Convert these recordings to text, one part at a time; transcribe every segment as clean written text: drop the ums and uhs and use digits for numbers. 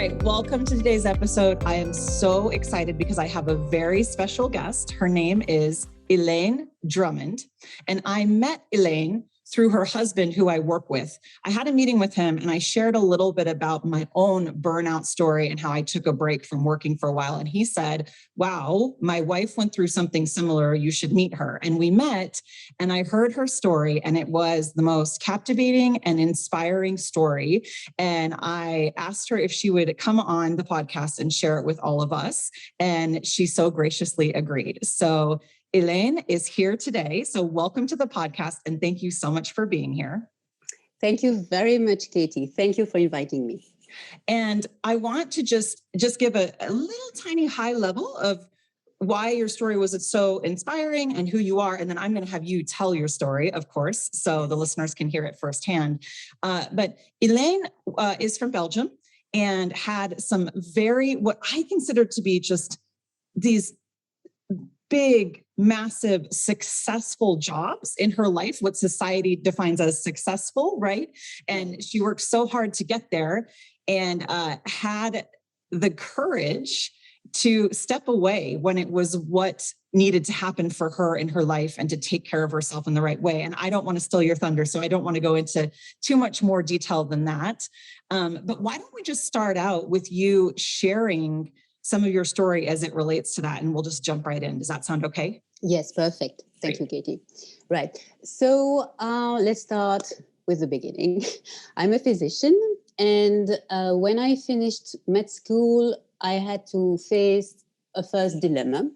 right, welcome to today's episode. I am so excited because I have a very special guest. Her name is Hélène Drummond, and I met Hélène through her husband, who I work with. I had a meeting with him and I shared a little bit about my own burnout story and how I took a break from working for a while. And he said, wow, my wife went through something similar. You should meet her. And we met and I heard her story, and it was the most captivating and inspiring story. And I asked her if she would come on the podcast and share it with all of us. And she so graciously agreed. So Hélène is here today. So welcome to the podcast and thank you so much for being here. Thank you very much, Katie. Thank you for inviting me. And I want to just give a little tiny high level of why your story was so inspiring and who you are. And then I'm going to have you tell your story, of course, so the listeners can hear it firsthand. But Hélène is from Belgium and had some what I consider to be just these big, massive, successful jobs in her life, what society defines as successful, right? And she worked so hard to get there and had the courage to step away when it was what needed to happen for her in her life and to take care of herself in the right way. And I don't want to steal your thunder, so I don't want to go into too much more detail than that. But why don't we just start out with you sharing some of your story as it relates to that, and we'll just jump right in. Does that sound okay? Yes, perfect. Thank you, Katie. Right. So let's start with the beginning. I'm a physician, and when I finished med school, I had to face a first dilemma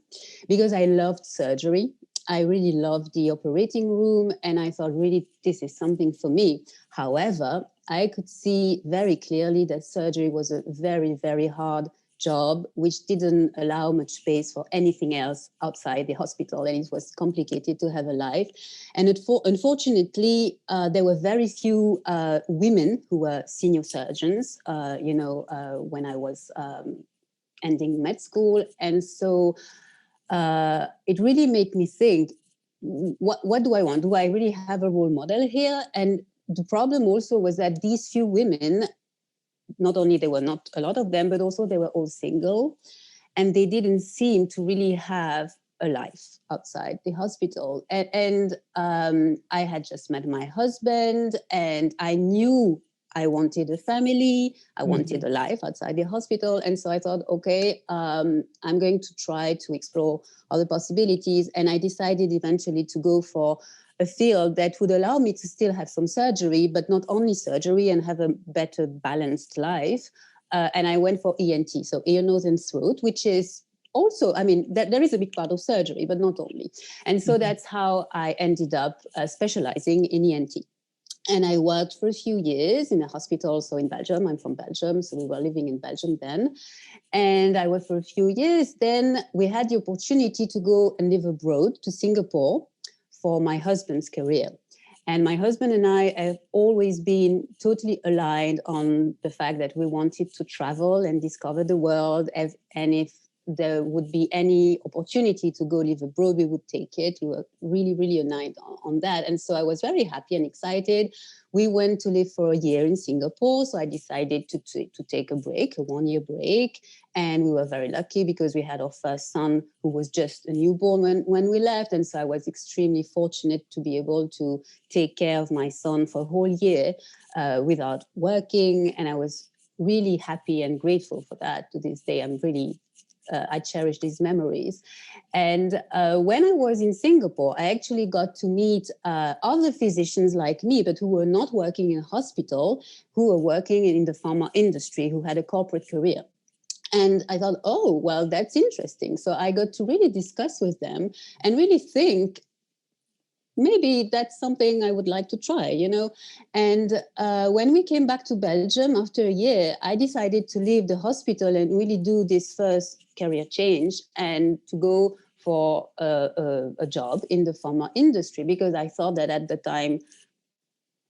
because I loved surgery. I really loved the operating room, and I thought, really, this is something for me. However, I could see very clearly that surgery was a very, very hard job, which didn't allow much space for anything else outside the hospital, and it was complicated to have a life. And unfortunately, there were very few women who were senior surgeons, when I was ending med school. And so it really made me think, what do I want? Do I really have a role model here? And the problem also was that these few women, not only there were not a lot of them, but also they were all single, and they didn't seem to really have a life outside the hospital. And I had just met my husband, and I knew I wanted a family. I wanted a life outside the hospital. And so I thought, okay, I'm going to try to explore other possibilities. And I decided eventually to go for a field that would allow me to still have some surgery, but not only surgery, and have a better balanced life. And I went for ENT, so ear, nose, and throat, which is also, there is a big part of surgery, but not only. And so that's how I ended up specializing in ENT. And I worked for a few years in a hospital also in Belgium. I'm from Belgium, so we were living in Belgium then. And I worked for a few years. Then we had the opportunity to go and live abroad to Singapore for my husband's career. And my husband and I have always been totally aligned on the fact that we wanted to travel and discover the world. And if there would be any opportunity to go live abroad, we would take it. We were really, really aligned on that. And so I was very happy and excited. We went to live for a year in Singapore. So I decided to take a break, a 1-year break. And we were very lucky because we had our first son, who was just a newborn when we left. And so I was extremely fortunate to be able to take care of my son for a whole year without working. And I was really happy and grateful for that. To this day, I cherish these memories. And when I was in Singapore, I actually got to meet other physicians like me, but who were not working in a hospital, who were working in the pharma industry, who had a corporate career. And I thought, oh, well, that's interesting. So I got to really discuss with them and really think, maybe that's something I would like to try, And when we came back to Belgium after a year, I decided to leave the hospital and really do this first career change and to go for a job in the pharma industry, because I thought that at the time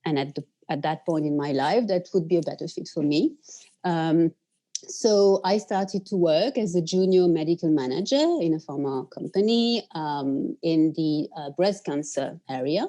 and at that point in my life, that would be a better fit for me. So I started to work as a junior medical manager in a pharma company in the breast cancer area.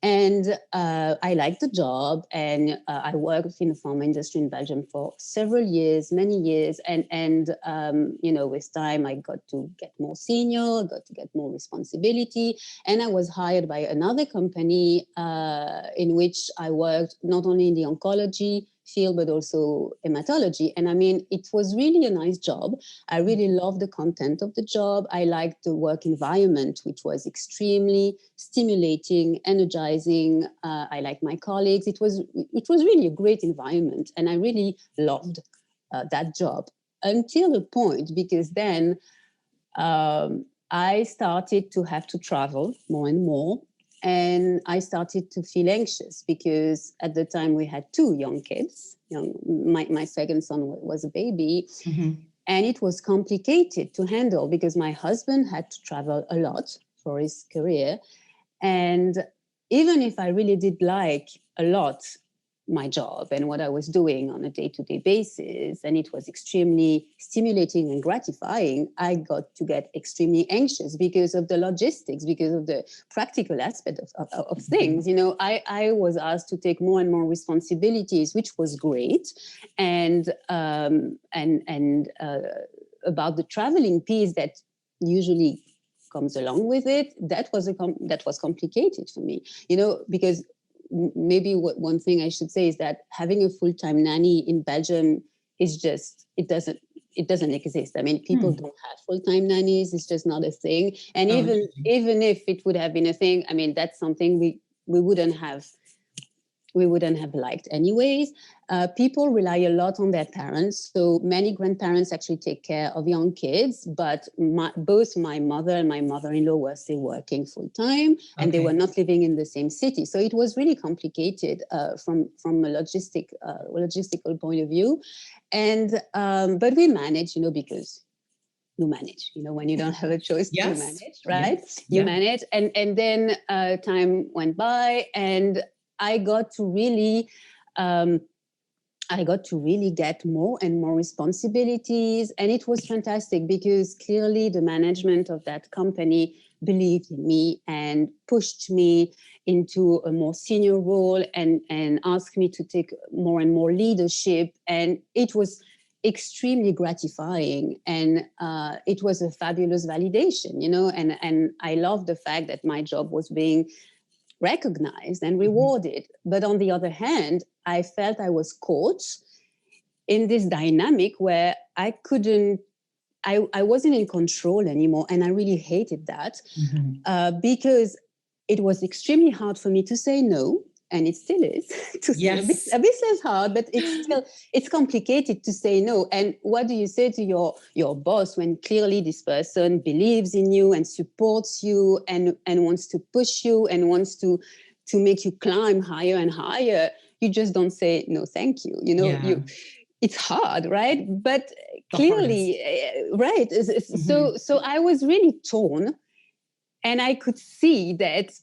And I liked the job, and I worked in the pharma industry in Belgium for several years, many years. And with time, I got to get more senior, got to get more responsibility. And I was hired by another company in which I worked not only in the oncology field, but also hematology. And I mean, it was really a nice job. I really loved the content of the job. I liked the work environment, which was extremely stimulating, energizing. I liked my colleagues. It was really a great environment, and I really loved that job until a point, because then I started to have to travel more and more. And I started to feel anxious because at the time we had two young kids. My second son was a baby. Mm-hmm. And it was complicated to handle because my husband had to travel a lot for his career. And even if I really did like a lot my job and what I was doing on a day-to-day basis, and it was extremely stimulating and gratifying, I got to get extremely anxious because of the logistics, because of the practical aspect of things. I was asked to take more and more responsibilities, which was great. And about the traveling piece that usually comes along with it, that was complicated for me, because maybe one thing I should say is that having a full-time nanny in Belgium is just, it doesn't exist. I mean, people don't have full-time nannies. It's just not a thing. And even if it would have been a thing, I mean, that's something we wouldn't have liked anyways. People rely a lot on their parents. So many grandparents actually take care of young kids, but both my mother and my mother-in-law were still working full-time, and they were not living in the same city. So it was really complicated from a logistical point of view. And but we managed, because you manage, when you don't have a choice, you manage, right? Yes. You manage. And then time went by, and I got to really get more and more responsibilities. And it was fantastic because clearly the management of that company believed in me and pushed me into a more senior role and asked me to take more and more leadership. And it was extremely gratifying. And it was a fabulous validation, and I love the fact that my job was being recognized and rewarded. But on the other hand, I felt I was caught in this dynamic where I wasn't in control anymore. And I really hated that because it was extremely hard for me to say no. And it still is to say a bit less hard, but it's complicated to say no. And what do you say to your boss when clearly this person believes in you and supports you and wants to push you and wants to make you climb higher and higher? You just don't say no, thank you. It's hard, right? But clearly, right. So I was really torn, and I could see that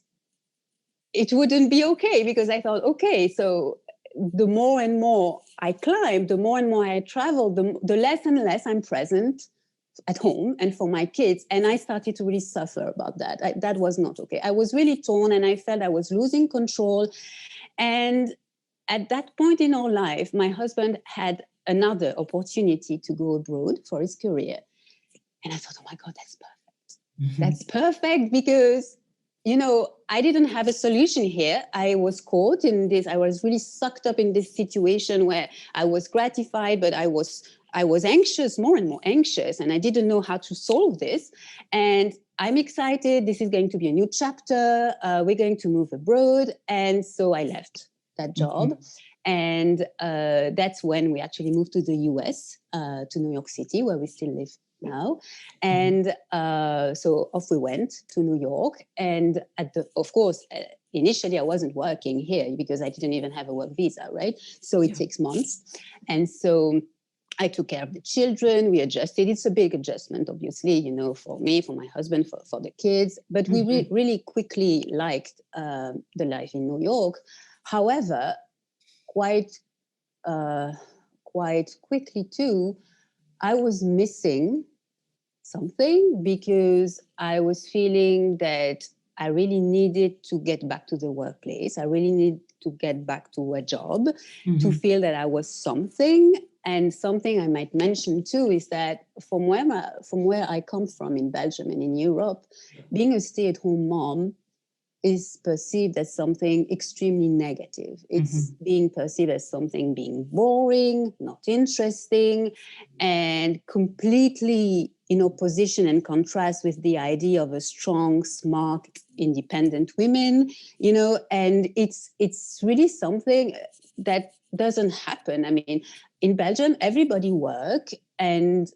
it wouldn't be okay, because I thought, okay, so the more and more I climb, the more and more I travel, the less and less I'm present at home and for my kids. And I started to really suffer about that. That was not okay. I was really torn, and I felt I was losing control. And at that point in our life, my husband had another opportunity to go abroad for his career. And I thought, oh my God, that's perfect. That's perfect, because I didn't have a solution here. I was caught in this. I was really sucked up in this situation where I was gratified, but I was anxious, more and more anxious, and I didn't know how to solve this. And I'm excited. This is going to be a new chapter. We're going to move abroad. And so I left that job. And that's when we actually moved to the US, to New York City, where we still live now. And so off we went to New York. And of course, initially I wasn't working here because I didn't even have a work visa, right? So it takes months. And so I took care of the children. We adjusted. It's a big adjustment, obviously, for me, for my husband, for the kids. But we really quickly liked the life in New York. However, quite quickly too, I was missing something, because I was feeling that I really needed to get back to the workplace. I really needed to get back to a job to feel that I was something. And something I might mention too is that from where I come from in Belgium and in Europe, being a stay-at-home mom is perceived as something extremely negative. It's being perceived as something being boring, not interesting, and completely in opposition and contrast with the idea of a strong, smart, independent women, and it's really something that doesn't happen. I mean, in Belgium, everybody work, and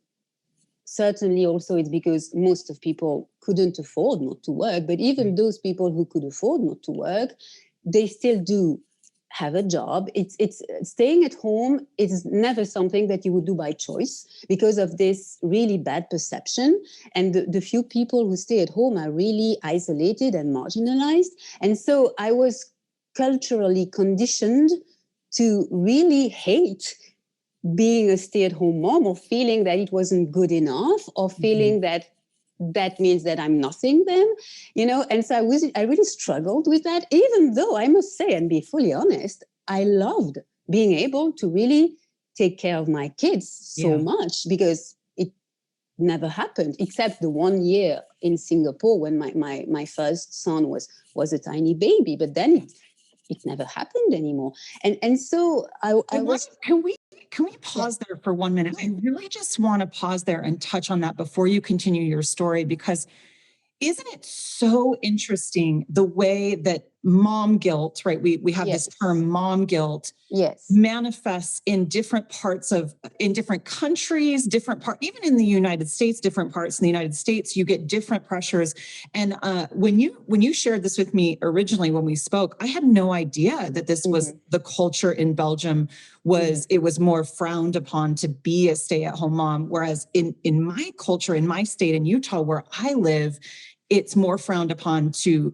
certainly also it's because most of people couldn't afford not to work, but even those people who could afford not to work, they still do have a job. It's staying at home is never something that you would do by choice because of this really bad perception. And the few people who stay at home are really isolated and marginalized. And so I was culturally conditioned to really hate being a stay-at-home mom, or feeling that it wasn't good enough, or feeling that means that I'm nothing then, and so I really struggled with that, even though I must say and be fully honest, I loved being able to really take care of my kids so much, because it never happened except the 1 year in Singapore when my first son was a tiny baby, but then it never happened anymore. And so I was... Can we pause there for 1 minute? I really just want to pause there and touch on that before you continue your story, because isn't it so interesting the way that mom guilt, right? We have this term mom guilt, manifests in different in different countries, even in the United States, different parts in the United States, you get different pressures. And when you shared this with me originally when we spoke, I had no idea that this was the culture in Belgium. It was more frowned upon to be a stay-at-home mom, whereas in my culture, in my state, in Utah, where I live, it's more frowned upon to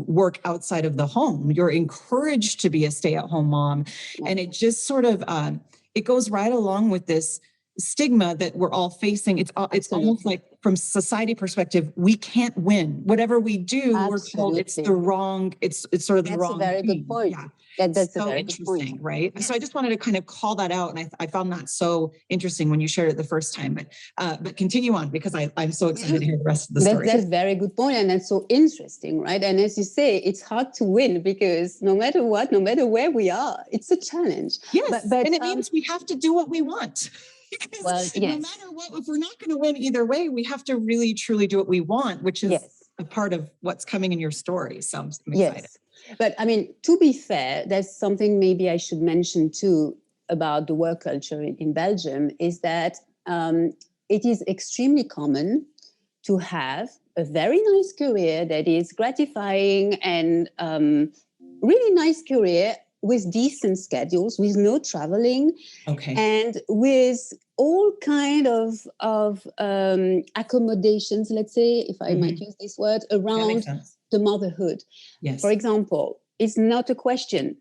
work outside of the home. You're encouraged to be a stay-at-home mom. And it just sort of, it goes right along with this stigma that we're all facing. It's almost like, from society perspective, we can't win. Whatever we do, we're told it's the wrong, it's sort of the wrong. That's a very good point. That's so interesting, right? So I just wanted to kind of call that out. And I found that so interesting when you shared it the first time, but continue on, because I'm so excited to hear the rest of the story. That's a very good point. And that's so interesting, right? And as you say, it's hard to win because no matter what, no matter where we are, it's a challenge. Yes, but and it means we have to do what we want. Because no matter what, if we're not going to win either way, we have to really, truly do what we want, which is a part of what's coming in your story. So I'm excited. Yes. But I mean, to be fair, there's something maybe I should mention too about the work culture in Belgium, is that it is extremely common to have a very nice career that is gratifying and really nice career with decent schedules, with no traveling, and with all kind of accommodations, let's say, if I might use this word, around the motherhood. Yes. For example, it's not a question.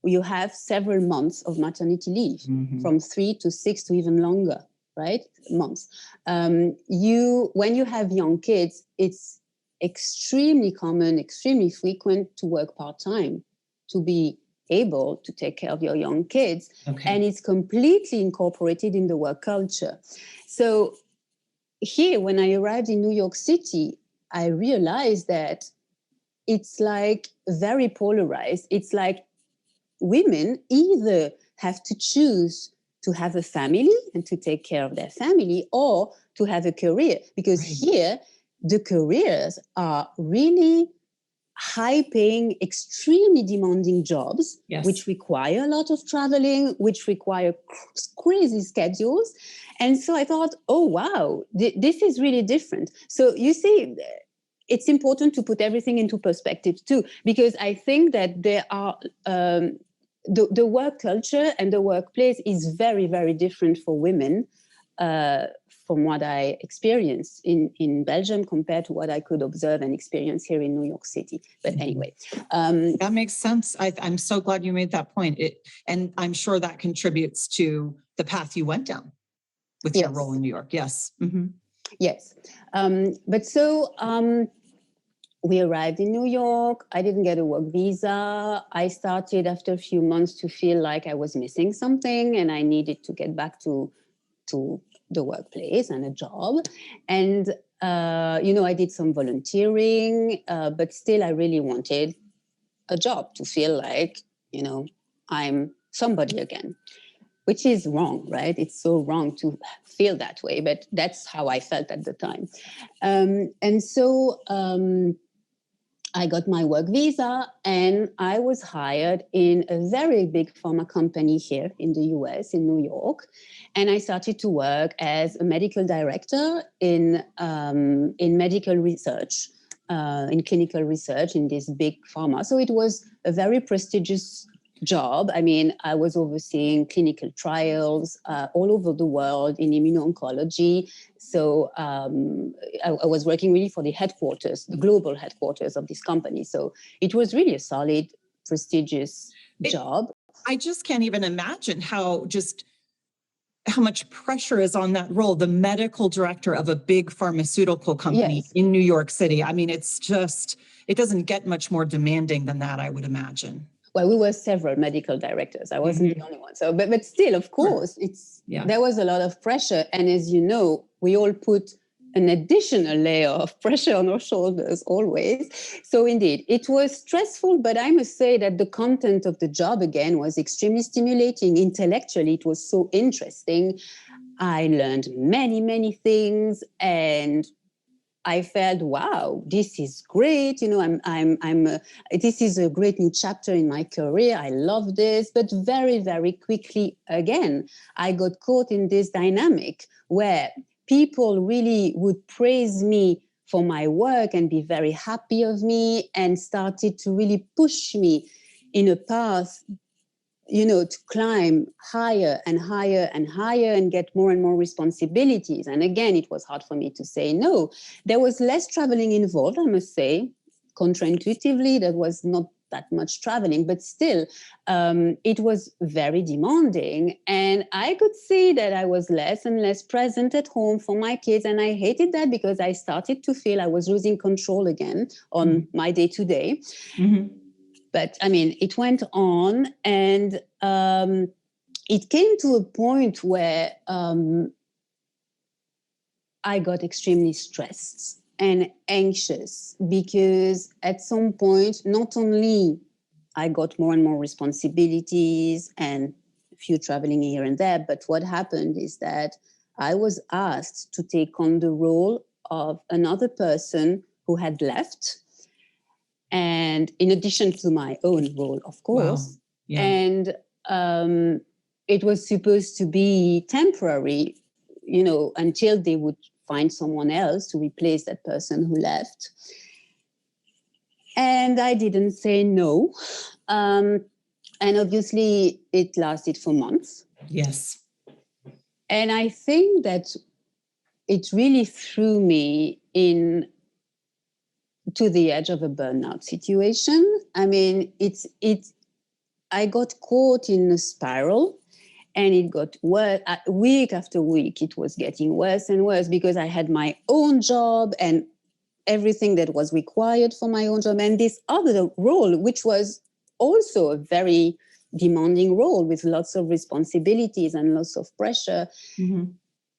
You have several months of maternity leave, from 3 to 6 to even longer, right? Months. When you have young kids, it's extremely common, extremely frequent to work part-time, to be able to take care of your young kids. And it's completely incorporated in the work culture. So here, when I arrived in New York City, I realized that it's like very polarized. It's like women either have to choose to have a family and to take care of their family, or to have a career, because here the careers are really high-paying, extremely demanding jobs, which require a lot of traveling, which require crazy schedules. And so I thought, oh, wow, this is really different. So you see, it's important to put everything into perspective too, because I think that there are the work culture and the workplace is very, very different for women from what I experienced in Belgium compared to what I could observe and experience here in New York City. But anyway. That makes sense. I'm so glad you made that point. And I'm sure that contributes to the path you went down with your role in New York. Yes. Yes. But so we arrived in New York. I didn't get a work visa. I started after a few months to feel like I was missing something and I needed to get back to the workplace and a job. And, I did some volunteering, but still I really wanted a job to feel like, I'm somebody again, which is wrong, right? It's so wrong to feel that way, but that's how I felt at the time. And so I got my work visa and I was hired in a very big pharma company here in the US, in New York. And I started to work as a medical director in medical research, in clinical research in this big pharma. So it was a very prestigious job. I mean, I was overseeing clinical trials all over the world in immuno-oncology. So I was working really for the headquarters, the global headquarters of this company. So it was really a solid, prestigious job. I just can't even imagine how much pressure is on that role, the medical director of a big pharmaceutical company in New York City. I mean, it doesn't get much more demanding than that, I would imagine. Well, we were several medical directors. I wasn't the only one. So, but still, of course, there was a lot of pressure. And as you know, we all put an additional layer of pressure on our shoulders always. So indeed, it was stressful, but I must say that the content of the job, again, was extremely stimulating. Intellectually, it was so interesting. I learned many, many things, and I felt, wow, this is great. This is a great new chapter in my career. I love this. But very, very quickly, again, I got caught in this dynamic where people really would praise me for my work and be very happy of me and started to really push me in a path, to climb higher and higher and higher and get more and more responsibilities. And again, it was hard for me to say no. There was less traveling involved, I must say. Counterintuitively, there was not that much traveling, but still, it was very demanding. And I could see that I was less and less present at home for my kids. And I hated that because I started to feel I was losing control again on my day-to-day. Mm-hmm. But I mean, it went on, and it came to a point where I got extremely stressed and anxious because at some point, not only I got more and more responsibilities and a few traveling here and there, but what happened is that I was asked to take on the role of another person who had left. And in addition to my own role, of course. Wow. Yeah. And it was supposed to be temporary, until they would find someone else to replace that person who left. And I didn't say no. And obviously, it lasted for months. Yes. And I think that it really threw me to the edge of a burnout situation. I mean, I got caught in a spiral, and it got worse. Week after week, it was getting worse and worse because I had my own job and everything that was required for my own job, and this other role, which was also a very demanding role with lots of responsibilities and lots of pressure. Mm-hmm.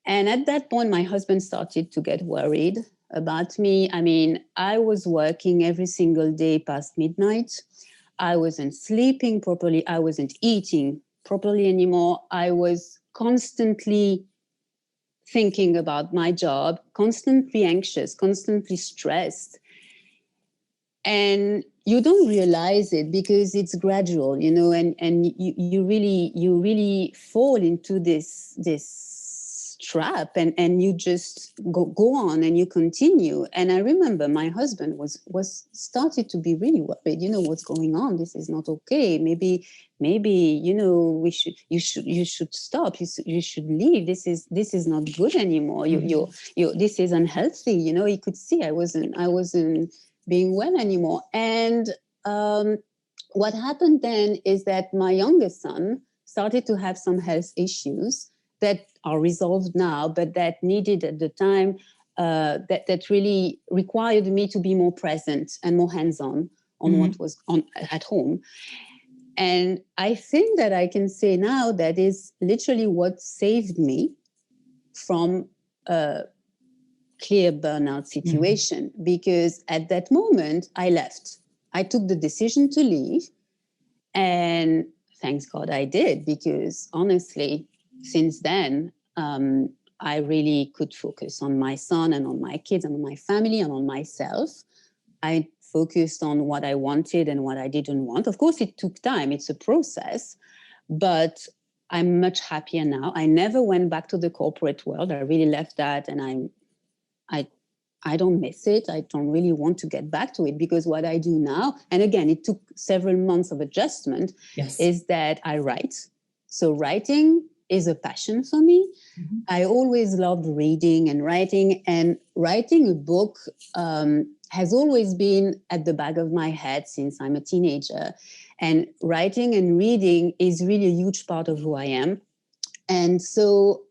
And at that point, my husband started to get worried about me. I mean, I was working every single day past midnight. I wasn't sleeping properly. I wasn't eating properly anymore. I was constantly thinking about my job, constantly anxious, constantly stressed. And you don't realize it because it's gradual, and you really fall into this trap, and you just go on and you continue. And I remember my husband was started to be really worried. What's going on? This is not okay. Maybe you should stop. You should leave. This is not good anymore. You this is unhealthy. He could see I wasn't being well anymore. And what happened then is that my youngest son started to have some health issues that are resolved now, but that needed at the time that really required me to be more present and more hands-on on what was on at home. And I think that I can say now that is literally what saved me from a clear burnout situation, because at that moment I left. I took the decision to leave, and thanks God I did, because honestly, since then, I really could focus on my son and on my kids and on my family and on myself. I focused on what I wanted and what I didn't want. Of course, it took time. It's a process, but I'm much happier now. I never went back to the corporate world. I really left that, and I don't miss it. I don't really want to get back to it, because what I do now, and again, it took several months of adjustment, is that I write. So writing is a passion for me. I always loved reading and writing a book has always been at the back of my head since I'm a teenager. And writing and reading is really a huge part of who I am. And so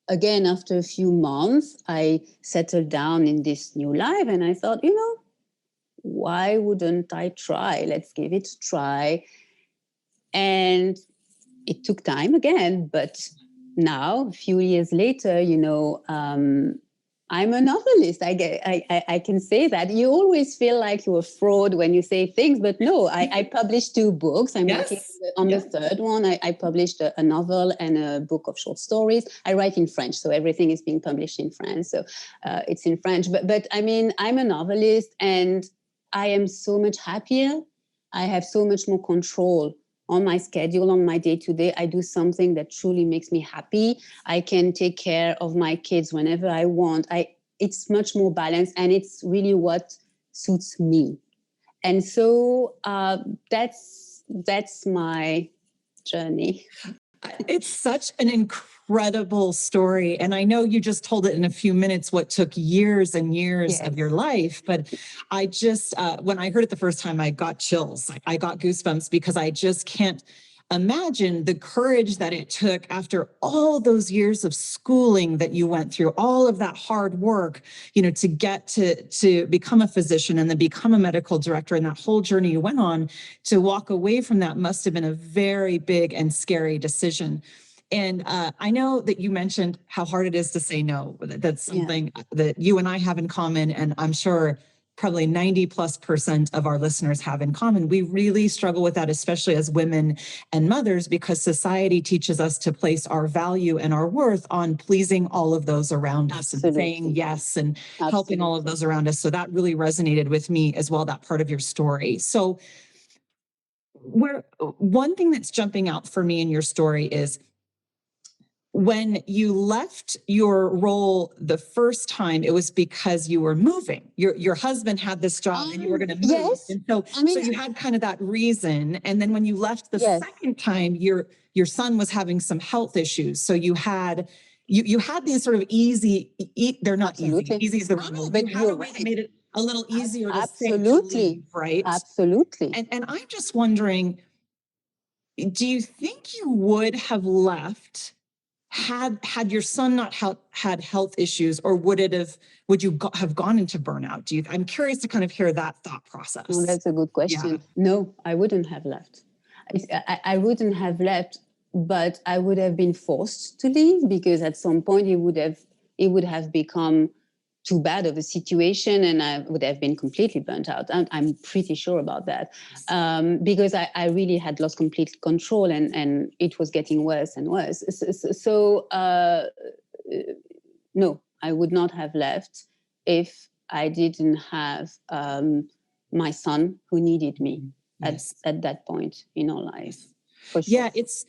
again, after a few months, I settled down in this new life, and I thought, why wouldn't I try? Let's give it a try. And it took time again, but now, a few years later, I'm a novelist. I can say that. You always feel like you're a fraud when you say things, but no, I published 2 books. I'm working on the third one. I published a novel and a book of short stories. I write in French, so everything is being published in French. So it's in French. But I mean, I'm a novelist, and I am so much happier. I have so much more control on my schedule, on my day-to-day. I do something that truly makes me happy. I can take care of my kids whenever I want. It's much more balanced, and it's really what suits me. And so that's my journey. It's such an incredible story. And I know you just told it in a few minutes, what took years and years of your life. But I just, when I heard it the first time, I got chills. I got goosebumps, because I just can't imagine the courage that it took after all those years of schooling that you went through, all of that hard work, to get to become a physician and then become a medical director, and that whole journey you went on. To walk away from that must have been a very big and scary decision. And I know that you mentioned how hard it is to say no. That's something that you and I have in common, and I'm sure probably 90+% of our listeners have in common. We really struggle with that, especially as women and mothers, because society teaches us to place our value and our worth on pleasing all of those around us and saying yes and helping all of those around us. So that really resonated with me as well, that part of your story. So one thing that's jumping out for me in your story is, when you left your role the first time, it was because you were moving. Your husband had this job and you were going to move. Yes. And so you had kind of that reason. And then when you left the second time, your son was having some health issues. So you had these sort of easy, they're not easy. Easy is the wrong word. But you had a way that made it a little easier to say to leave, right? Absolutely. And I'm just wondering, do you think you would have left had your son not had health issues, or would you have gone into burnout? I'm curious to kind of hear that thought process. Well, that's a good question. Yeah. No, I wouldn't have left. I wouldn't have left, but I would have been forced to leave, because at some point it would have become too bad of a situation, and I would have been completely burnt out. I'm pretty sure about that, because I really had lost complete control, and it was getting worse and worse. So no, I would not have left if I didn't have my son, who needed me at that point in our life. For sure. Yeah, it's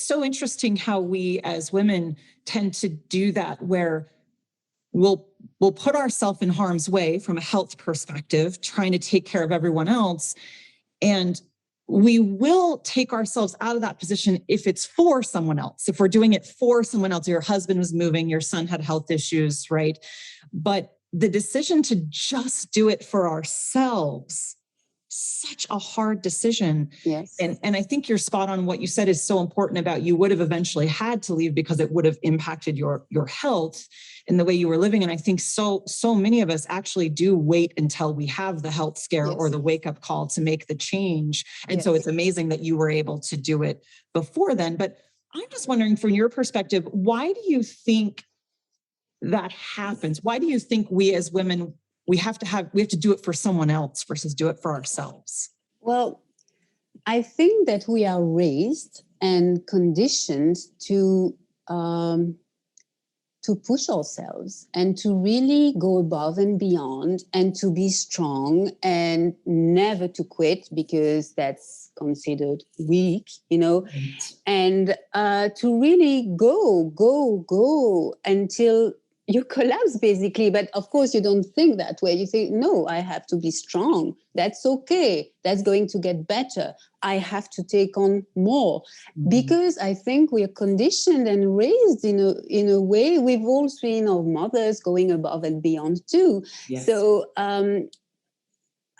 so interesting how we as women tend to do that, where we'll put ourselves in harm's way from a health perspective, trying to take care of everyone else. And we will take ourselves out of that position if it's for someone else. If we're doing it for someone else, your husband was moving, your son had health issues, right? But the decision to just do it for ourselves such a hard decision. Yes. And I think you're spot on. What you said is so important about you would have eventually had to leave because it would have impacted your health and the way you were living. And I think so many of us actually do wait until we have the health scare or the wake up call to make the change. And so it's amazing that you were able to do it before then. But I'm just wondering, from your perspective, why do you think that happens? Why do you think we as women, we have to do it for someone else versus do it for ourselves? Well, I think that we are raised and conditioned to push ourselves and to really go above and beyond and to be strong and never to quit because that's considered weak, and to really go until you collapse, basically. But of course, you don't think that way. You think, no, I have to be strong. That's okay. That's going to get better. I have to take on more. Because I think we are conditioned and raised in a way. We've all seen our mothers going above and beyond too. Yes. So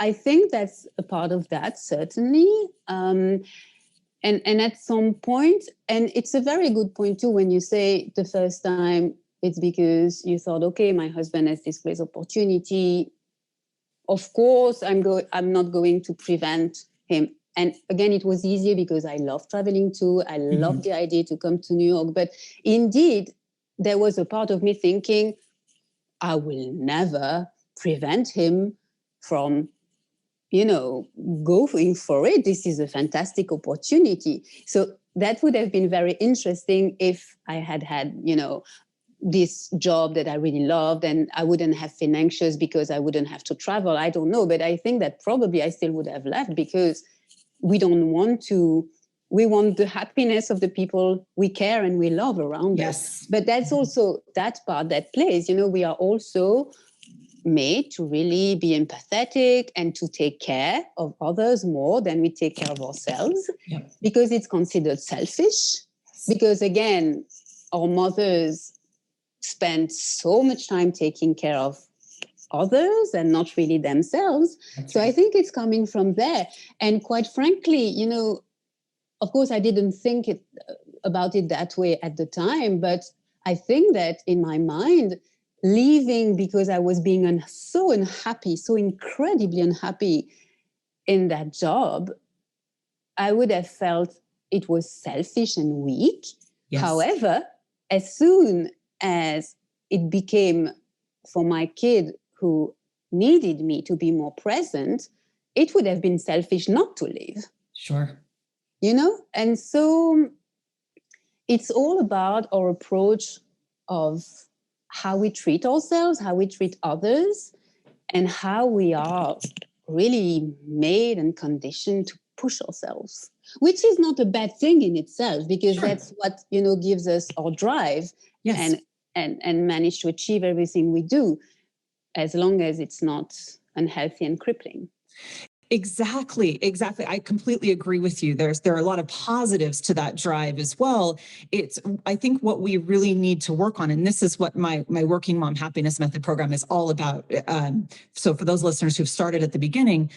I think that's a part of that, certainly. And at some point, and it's a very good point too, when you say the first time, it's because you thought, okay, my husband has this great opportunity. Of course, I'm not going to prevent him. And again, it was easier because I love traveling too. I love the idea to come to New York. But indeed, there was a part of me thinking, I will never prevent him from, going for it. This is a fantastic opportunity. So that would have been very interesting if I had, this job that I really loved, and I wouldn't have been anxious because I wouldn't have to travel. I don't know, but I think that probably I still would have left because we want the happiness of the people we care and we love around us. But that's also that part that plays, we are also made to really be empathetic and to take care of others more than we take care of ourselves, because it's considered selfish. Because again, our mothers spend so much time taking care of others and not really themselves. So I think it's coming from there. And quite frankly, of course, I didn't think about it that way at the time, but I think that in my mind, leaving because I was being so unhappy, so incredibly unhappy in that job, I would have felt it was selfish and weak. Yes. However, as soon as it became for my kid who needed me to be more present, it would have been selfish not to leave. Sure. And so it's all about our approach of how we treat ourselves, how we treat others, and how we are really made and conditioned to push ourselves, which is not a bad thing in itself, because that's what, gives us our drive. Yes. And manage to achieve everything we do, as long as it's not unhealthy and crippling. Exactly. I completely agree with you. There are a lot of positives to that drive as well. I think what we really need to work on, and this is what my Working Mom Happiness Method program is all about. So for those listeners who've started at the beginning,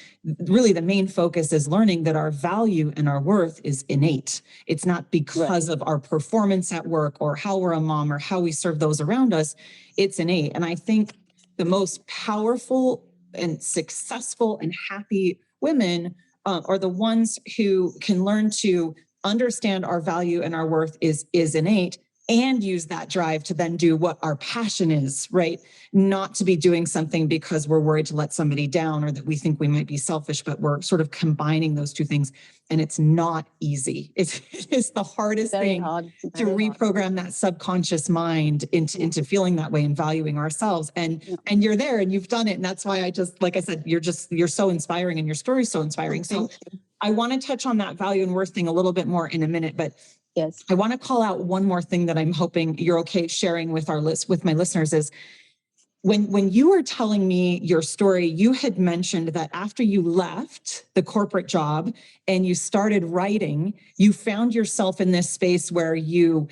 really the main focus is learning that our value and our worth is innate. It's not because of our performance at work or how we're a mom or how we serve those around us. It's innate. And I think the most powerful and successful and happy women are the ones who can learn to understand our value and our worth is innate, and use that drive to then do what our passion is, right? Not to be doing something because we're worried to let somebody down or that we think we might be selfish, but we're sort of combining those two things. And it's not easy. It's the hardest thing to reprogram that subconscious mind into feeling that way and valuing ourselves. And you're there and you've done it. And that's why like I said, you're so inspiring and your story is so inspiring. So I want to touch on that value and worth thing a little bit more in a minute, but yes, I want to call out one more thing that I'm hoping you're okay sharing with with my listeners is when you were telling me your story, you had mentioned that after you left the corporate job and you started writing, you found yourself in this space where it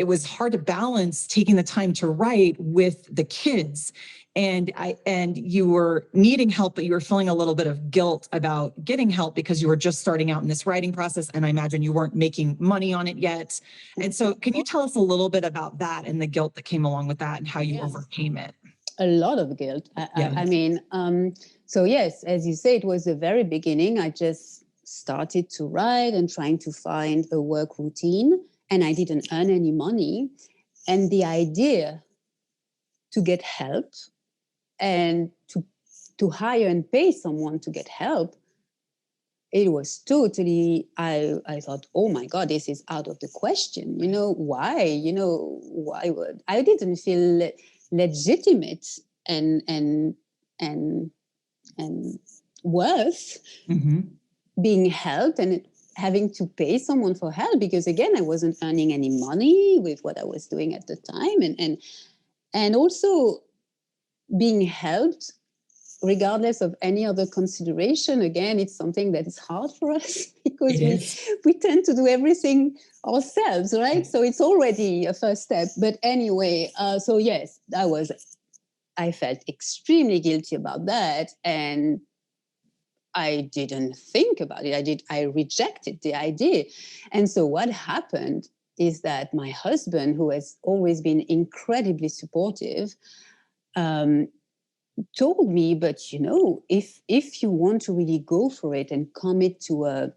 was hard to balance taking the time to write with the kids. and you were needing help, but you were feeling a little bit of guilt about getting help because you were just starting out in this writing process. And I imagine you weren't making money on it yet. And so can you tell us a little bit about that and the guilt that came along with that and how you overcame it? A lot of guilt. I mean, so yes, as you say, it was the very beginning. I just started to write and trying to find a work routine, and I didn't earn any money. And the idea to get help and to hire and pay someone to get help, it was totally, I thought, oh my God, this is out of the question. Why? Why would I didn't feel legitimate and worth being helped and having to pay someone for help, because again, I wasn't earning any money with what I was doing at the time, and also being helped regardless of any other consideration. Again, it's something that is hard for us because we tend to do everything ourselves, right? So it's already a first step. But anyway, so yes, I felt extremely guilty about that. And I didn't think about it. I rejected the idea. And so what happened is that my husband, who has always been incredibly supportive, told me, but if you want to really go for it and commit to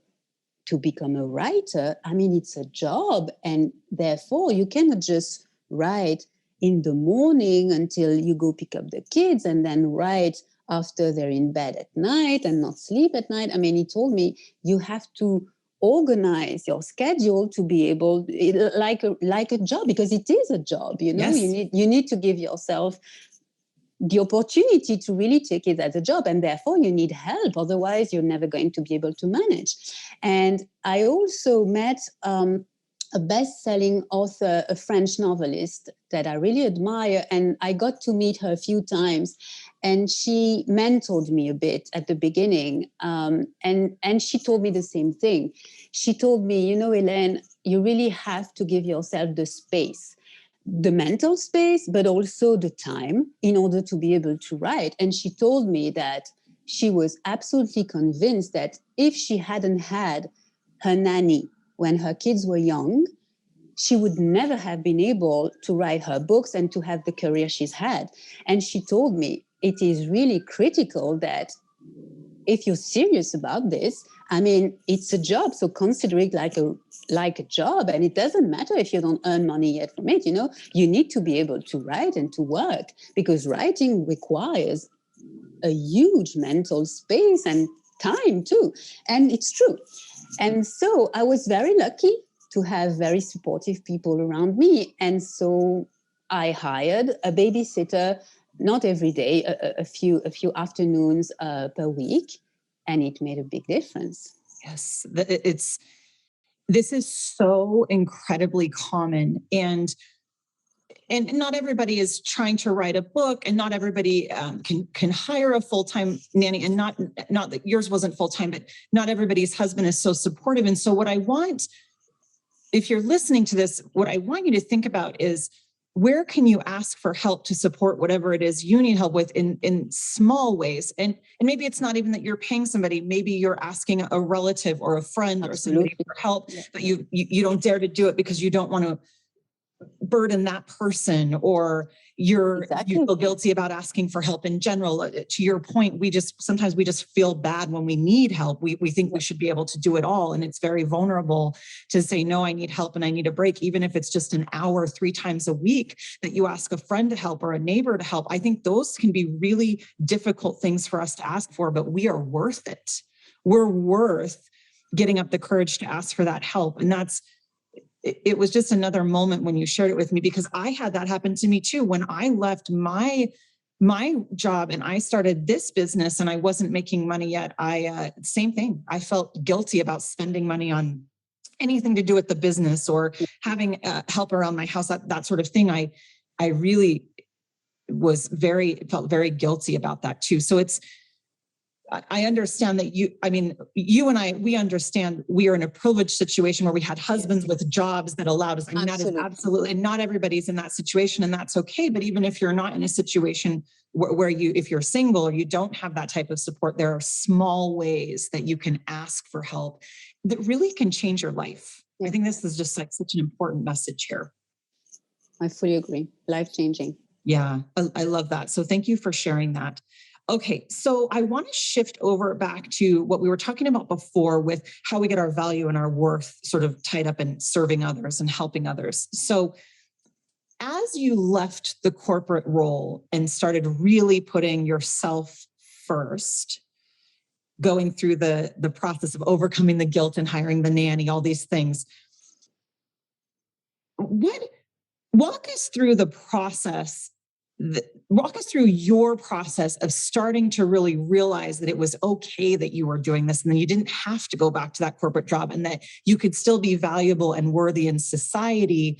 become a writer, I mean, it's a job, and therefore you cannot just write in the morning until you go pick up the kids and then write after they're in bed at night and not sleep at night. I mean, he told me you have to organize your schedule to be able, like a job, because it is a job. You need to give yourself the opportunity to really take it as a job, and therefore you need help. Otherwise, you're never going to be able to manage. And I also met a best-selling author, a French novelist that I really admire, and I got to meet her a few times, and she mentored me a bit at the beginning, and she told me the same thing. She told me, Hélène, you really have to give yourself the space, the mental space, but also the time in order to be able to write. And she told me that she was absolutely convinced that if she hadn't had her nanny when her kids were young, she would never have been able to write her books and to have the career she's had. And she told me it is really critical that if you're serious about this, I mean, it's a job, so consider it like a job, and it doesn't matter if you don't earn money yet from it. You need to be able to write and to work, because writing requires a huge mental space and time too, and it's true. And so I was very lucky to have very supportive people around me, and so I hired a babysitter, not every day, a few afternoons per week, and it made a big difference. Yes, this is so incredibly common, and not everybody is trying to write a book, and not everybody can hire a full-time nanny, and not that yours wasn't full-time, but not everybody's husband is so supportive. And so what I want, if you're listening to this, what I want you to think about is, where can you ask for help to support whatever it is you need help with in small ways? And maybe it's not even that you're paying somebody. Maybe you're asking a relative or a friend or somebody for help, but you don't dare to do it because you don't want to burden that person, or you feel guilty about asking for help in general. To your point, sometimes we just feel bad when we need help. We think we should be able to do it all. And it's very vulnerable to say, no, I need help and I need a break. Even if it's just an hour 3 times a week that you ask a friend to help or a neighbor to help. I think those can be really difficult things for us to ask for, but we are worth it. We're worth getting up the courage to ask for that help. And it was just another moment when you shared it with me, because I had that happen to me too. When I left my job and I started this business and I wasn't making money yet, same thing. I felt guilty about spending money on anything to do with the business or having help around my house, that sort of thing. I really felt very guilty about that too. So I understand that you and I, we understand we are in a privileged situation where we had husbands with jobs that allowed us. I mean, that is absolutely, and not everybody's in that situation, and that's okay. But even if you're not in a situation where you, if you're single or you don't have that type of support, there are small ways that you can ask for help that really can change your life. I think this is just like such an important message here. I fully agree. Life-changing. Yeah, I love that. So thank you for sharing that. Okay, so I want to shift over back to what we were talking about before with how we get our value and our worth sort of tied up in serving others and helping others. So as you left the corporate role and started really putting yourself first, going through the process of overcoming the guilt and hiring the nanny, all these things, walk us through the process. Walk us through your process of starting to really realize that it was okay that you were doing this and then you didn't have to go back to that corporate job and that you could still be valuable and worthy in society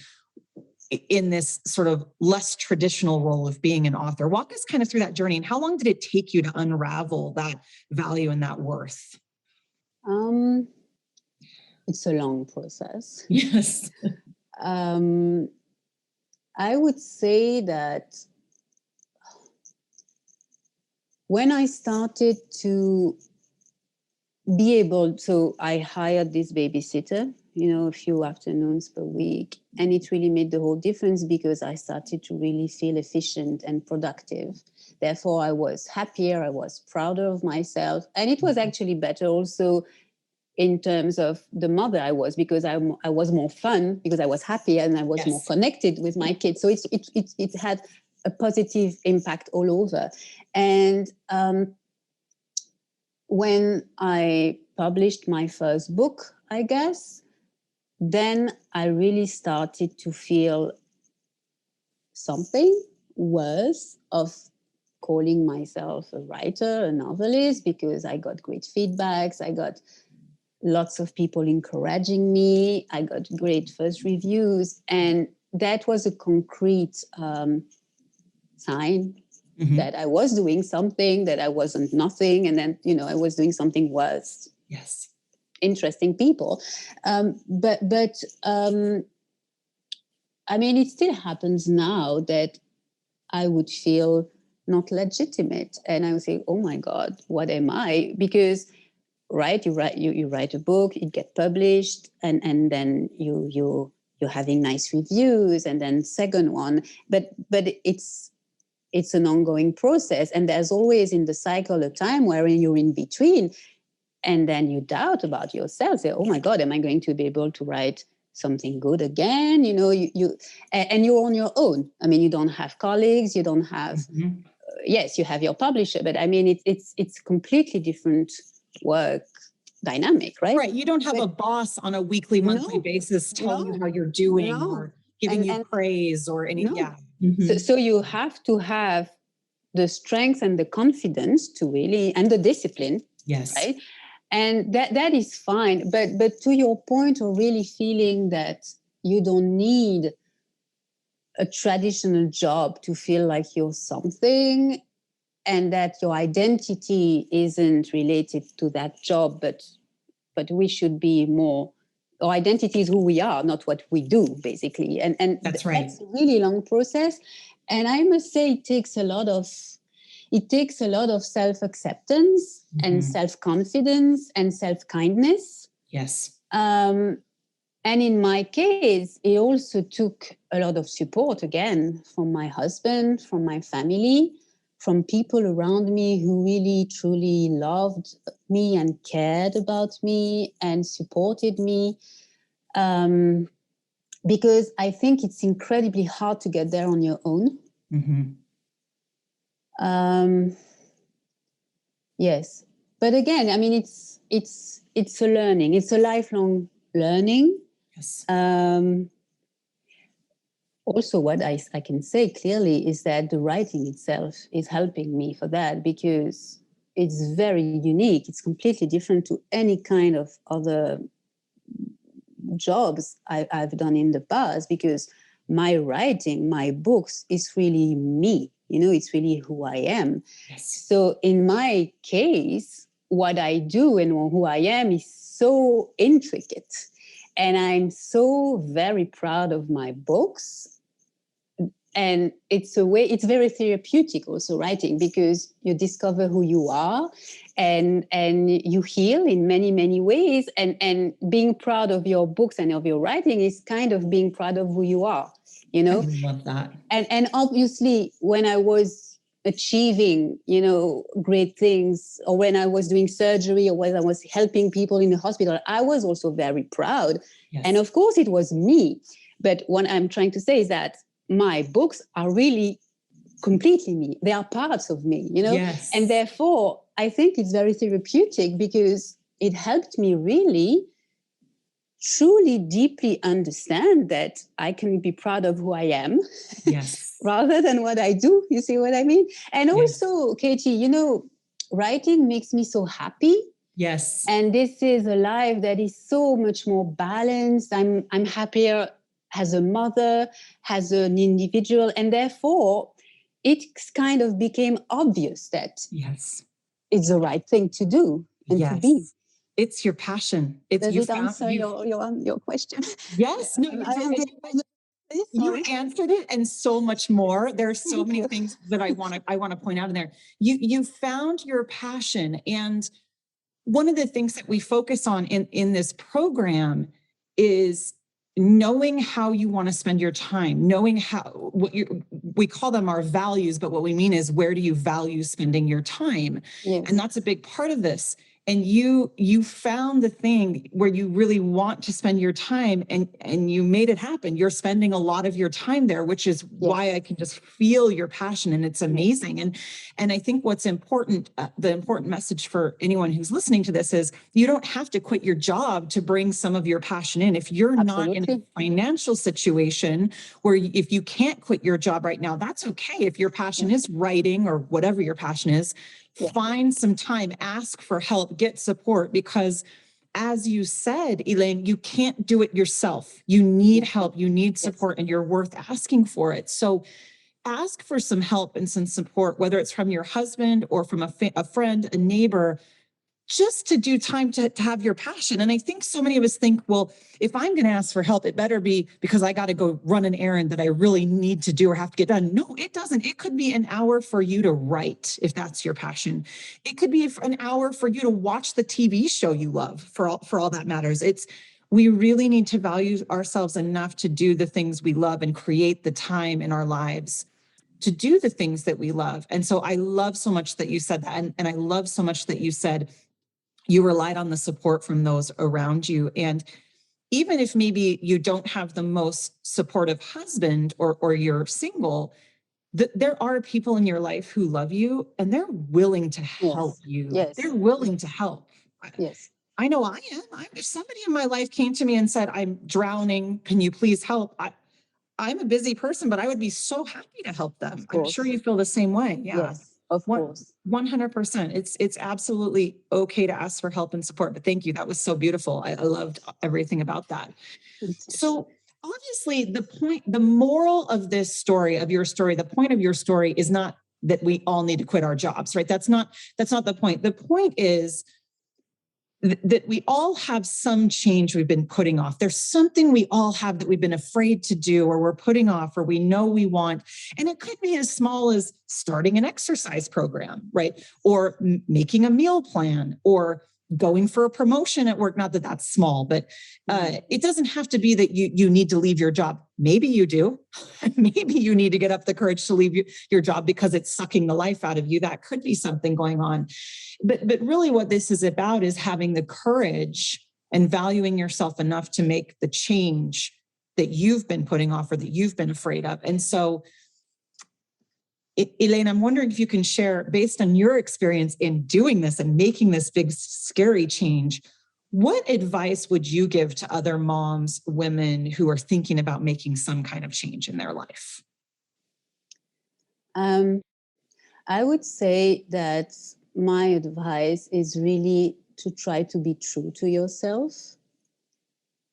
in this sort of less traditional role of being an author. Walk us kind of through that journey, and how long did it take you to unravel that value and that worth? It's a long process. Yes. I would say that when I started to be able, so I hired this babysitter, a few afternoons per week, and it really made the whole difference because I started to really feel efficient and productive. Therefore, I was happier, I was prouder of myself, and it was actually better also in terms of the mother I was, because I was more fun, because I was happier and I was more connected with my kids. So it had a positive impact all over. And when I published my first book, I guess, then I really started to feel something worse of calling myself a writer, a novelist, because I got great feedbacks. I got lots of people encouraging me. I got great first reviews. And that was a concrete sign that I was doing something, that I wasn't nothing. And then, I was doing something worth interesting people. But I mean, it still happens now that I would feel not legitimate. And I would say, oh my God, what am I? Because you write a book, it gets published, and then you're having nice reviews, and then second one. But it's an ongoing process, and there's always in the cycle a time wherein you're in between, and then you doubt about yourself. Say, oh my God, am I going to be able to write something good again? And you're on your own. I mean, you don't have colleagues, you don't have. Yes, you have your publisher, but I mean, it's completely different work dynamic, right? Right. You don't have a boss on a weekly, monthly basis telling you how you're doing or giving you praise or any. Yeah. So you have to have the strength and the confidence to really, and the discipline. Yes. Right. And that is fine. But to your point of really feeling that you don't need a traditional job to feel like you're something, and that your identity isn't related to that job, but we should be more, our identity is who we are, not what we do, basically. And that's right. That's a really long process. And I must say it takes a lot of self-acceptance and self-confidence and self-kindness. Yes. And in my case, it also took a lot of support, again, from my husband, from my family, from people around me who really, truly loved me and cared about me and supported me. Because I think it's incredibly hard to get there on your own. Yes. But again, I mean, it's a learning. It's a lifelong learning. Yes. Also, what I can say clearly is that the writing itself is helping me for that, because it's very unique. It's completely different to any kind of other jobs I've done in the past, because my writing, my books, is really me. It's really who I am. Yes. So in my case, what I do and who I am is so intricate. And I'm so very proud of my books. And it's a way, it's very therapeutic also, writing, because you discover who you are, and you heal in many, many ways. And being proud of your books and of your writing is kind of being proud of who you are, you know? I love that. And obviously, when I was achieving, great things, or when I was doing surgery, or when I was helping people in the hospital, I was also very proud. Yes. And of course, it was me. But what I'm trying to say is that my books are really completely me. They are parts of me, Yes. And therefore, I think it's very therapeutic, because it helped me really truly deeply understand that I can be proud of who I am. Yes. Rather than what I do. You see what I mean? And Yes. also, Katie, writing makes me so happy. Yes. And this is a life that is so much more balanced. I'm happier as a mother, as an individual, and therefore it kind of became obvious that yes, it's the right thing to do and to be. It's your passion. Does it answer your question? Yes. No, you answered it, and so much more. There are so many things that I want to point out in there. You found your passion, and one of the things that we focus on in this program is knowing how you want to spend your time, knowing how we call them our values, but what we mean is, where do you value spending your time? Yes. And that's a big part of this. And you found the thing where you really want to spend your time, and you made it happen. You're spending a lot of your time there, which is why I can just feel your passion, and it's amazing. And I think what's important, the important message for anyone who's listening to this is, you don't have to quit your job to bring some of your passion in. If you're not in a financial situation where if you can't quit your job right now, that's okay. If your passion is writing, or whatever your passion is, find some time, ask for help, get support, because as you said, Hélène, you can't do it yourself. You need help, you need support, and you're worth asking for it. So ask for some help and some support, whether it's from your husband or from a friend, a neighbor, just to do time to have your passion. And I think so many of us think, well, if I'm going to ask for help, it better be because I got to go run an errand that I really need to do or have to get done. No, it doesn't. It could be an hour for you to write, if that's your passion. It could be an hour for you to watch the TV show you love, for all that matters. We really need to value ourselves enough to do the things we love and create the time in our lives to do the things that we love. And so I love so much that you said that. And I love so much that you said you relied on the support from those around you. And even if maybe you don't have the most supportive husband, or you're single, there are people in your life who love you, and they're willing to help you. Yes. They're willing to help. Yes. I know I am. If somebody in my life came to me and said, I'm drowning, can you please help? I'm a busy person, but I would be so happy to help them. I'm sure you feel the same way. Yeah. Yes, of course. 100%. It's absolutely okay to ask for help and support, but thank you. That was so beautiful. I loved everything about that. So obviously the moral of this story, of your story, the point of your story is not that we all need to quit our jobs, right? That's not the point. The point is that we all have some change we've been putting off. There's something we all have that we've been afraid to do, or we're putting off, or we know we want. And it could be as small as starting an exercise program, right? Or making a meal plan, or going for a promotion at work. Not that that's small, but it doesn't have to be that you need to leave your job. Maybe you do. Maybe you need to get up the courage to leave your job because it's sucking the life out of you. That could be something going on. But really what this is about is having the courage and valuing yourself enough to make the change that you've been putting off, or that you've been afraid of. And so, Hélène, I'm wondering if you can share, based on your experience in doing this and making this big, scary change, what advice would you give to other moms, women who are thinking about making some kind of change in their life? I would say that my advice is really to try to be true to yourself,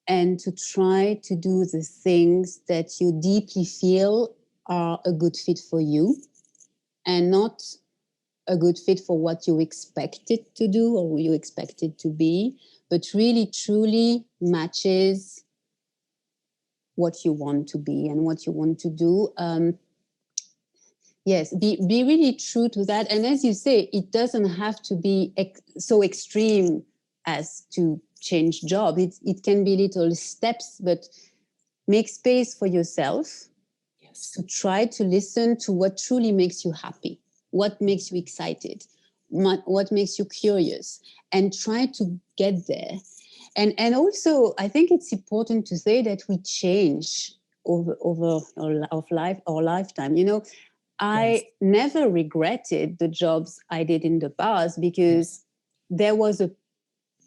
and to try to do the things that you deeply feel are a good fit for you, and not a good fit for what you expect it to do or you expect it to be, but really truly matches what you want to be and what you want to do. Yes, be really true to that. And as you say, it doesn't have to be so extreme as to change job. It can be little steps, but make space for yourself. Yes. To try to listen to what truly makes you happy, what makes you excited, what makes you curious, and try to get there. And also, I think it's important to say that we change over our lifetime. You know, I never regretted the jobs I did in the past because there was a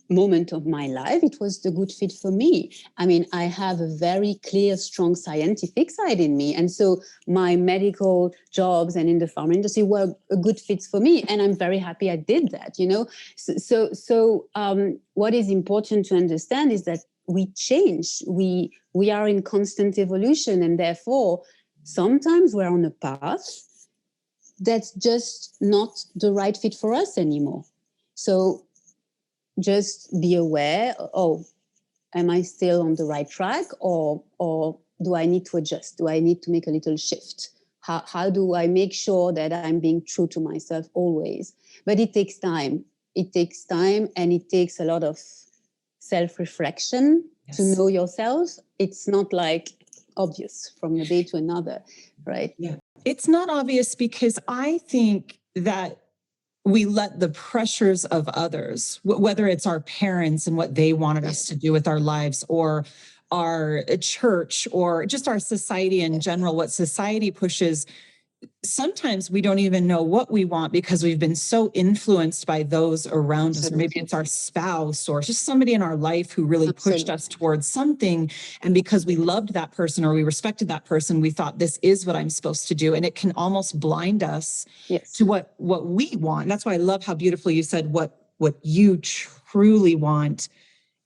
moment of my life it was the good fit for me. I mean, I have a very clear, strong scientific side in me, and so my medical jobs and in the pharma industry were a good fit for me, and I'm very happy I did that. You know, what is important to understand is that we change, we are in constant evolution, and therefore sometimes we're on a path that's just not the right fit for us anymore. So just be aware, oh, am I still on the right track, or do I need to adjust? Do I need to make a little shift? How do I make sure that I'm being true to myself always? But it takes time. It takes time, and it takes a lot of self-reflection to know yourself. It's not like obvious from a day to another, right? Yeah. It's not obvious because I think that we let the pressures of others, whether it's our parents and what they wanted us to do with our lives, or our church, or just our society in general, what society pushes. Sometimes we don't even know what we want because we've been so influenced by those around us. Or maybe it's our spouse or just somebody in our life who really pushed us towards something. And because we loved that person or we respected that person, we thought this is what I'm supposed to do. And it can almost blind us to what we want. That's why I love how beautifully you said what you truly want.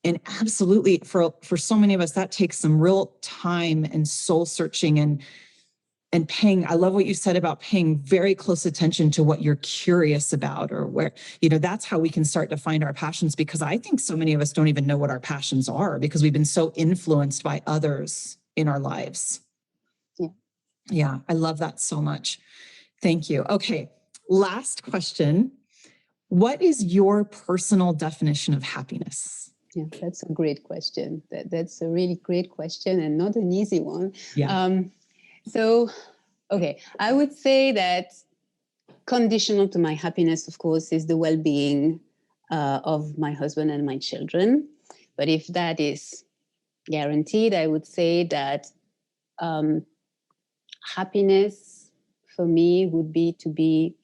And absolutely, for so many of us, that takes some real time and soul searching and paying. I love what you said about paying very close attention to what you're curious about, or where, that's how we can start to find our passions, because I think so many of us don't even know what our passions are because we've been so influenced by others in our lives. Yeah, I love that so much. Thank you. Okay, last question. What is your personal definition of happiness? Yeah, that's a great question. That's a really great question and not an easy one. Yeah. So, okay, I would say that conditional to my happiness, of course, is the well-being of my husband and my children. But if that is guaranteed, I would say that happiness for me would be to be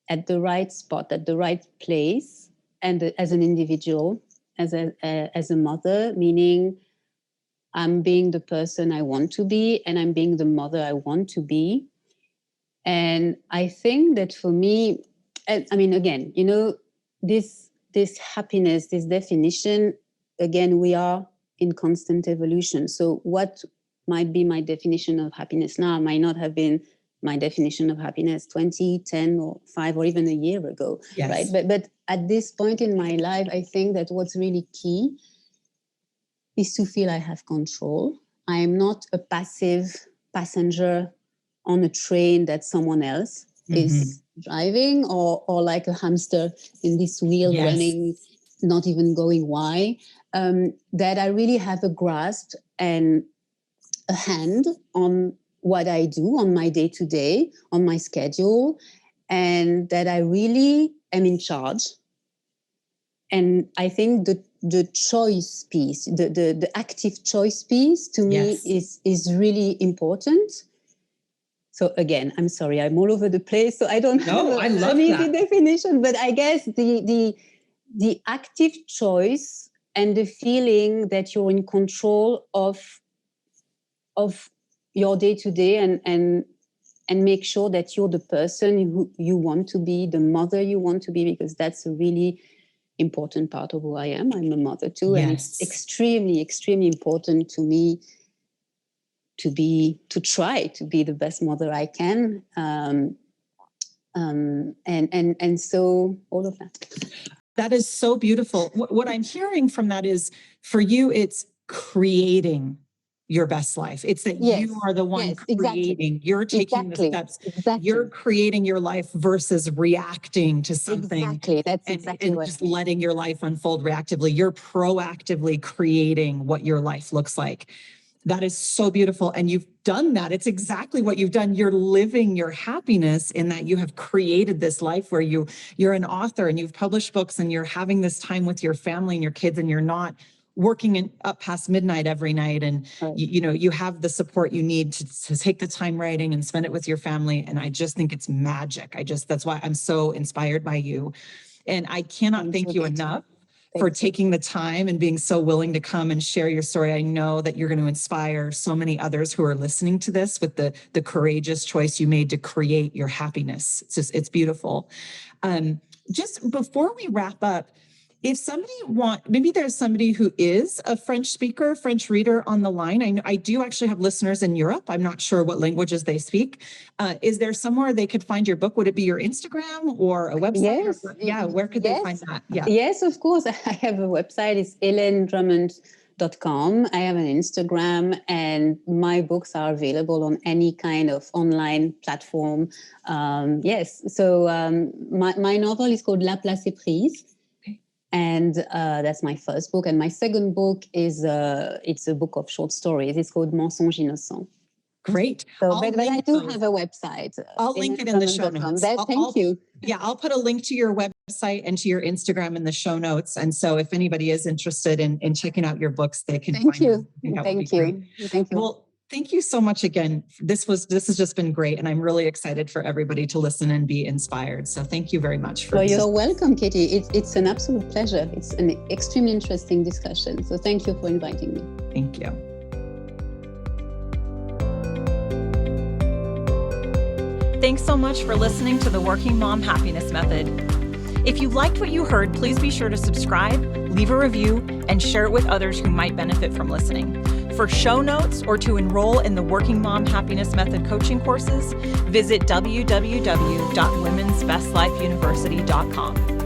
at the right spot, at the right place, and as an individual, as a mother, meaning I'm being the person I want to be, and I'm being the mother I want to be. And I think that for me, I mean, again, this happiness, this definition, again, we are in constant evolution. So what might be my definition of happiness now might not have been my definition of happiness 20, 10, or 5, or even a year ago, right? But at this point in my life, I think that what's really key is to feel I have control. I am not a passive passenger on a train that someone else is driving, or like a hamster in this wheel running, not even going why. That I really have a grasp and a hand on what I do on my day-to-day, on my schedule, and that I really am in charge. And I think the choice piece, the active choice piece, to me is really important. So again, I'm sorry, I'm all over the place, so I don't have an easy definition, but I guess the active choice and the feeling that you're in control of your day-to-day, and make sure that you're the person who you want to be, the mother you want to be, because that's a really important part of who I am. I'm a mother too, and it's extremely, extremely important to me to try to be the best mother I can, and so all of that. That is so beautiful. What I'm hearing from that is, for you, it's creating your best life. It's that Yes. you are the one Yes, exactly. creating, you're taking the steps, Exactly. you're creating your life versus reacting to something. Exactly. That's And, exactly and what just I mean. letting your life unfold reactively. You're proactively creating what your life looks like. That is so beautiful. And you've done that. It's exactly what you've done. You're living your happiness in that you have created this life where you're an author and you've published books and you're having this time with your family and your kids, and you're not working up past midnight every night. And Right. you have the support you need to take the time writing and spend it with your family. And I just think it's magic. That's why I'm so inspired by you. And I cannot thank you enough for taking the time and being so willing to come and share your story. I know that you're going to inspire so many others who are listening to this with the courageous choice you made to create your happiness. It's beautiful. Just before we wrap up, if maybe there's somebody who is a French speaker, French reader on the line. I do actually have listeners in Europe. I'm not sure what languages they speak. Is there somewhere they could find your book? Would it be your Instagram or a website? Yes. Yeah. Where could they find that? Yeah. Yes, of course. I have a website. It's HéléneDrummond.com. I have an Instagram, and my books are available on any kind of online platform. Yes. So my novel is called La Place est prise. And that's my first book. And my second book is it's a book of short stories. It's called Mensonge Innocent. Great. So, but I do have a website. I'll link it in the show notes. Thank you. Yeah, I'll put a link to your website and to your Instagram in the show notes. And so if anybody is interested in checking out your books, they can find them. Thank you. Well, thank you so much again. This has just been great. And I'm really excited for everybody to listen and be inspired. So thank you very much. Well, you're so welcome, Katie. It's an absolute pleasure. It's an extremely interesting discussion. So thank you for inviting me. Thank you. Thanks so much for listening to the Working Mom Happiness Method. If you liked what you heard, please be sure to subscribe, leave a review, and share it with others who might benefit from listening. For show notes or to enroll in the Working Mom Happiness Method coaching courses, visit www.womensbestlifeuniversity.com.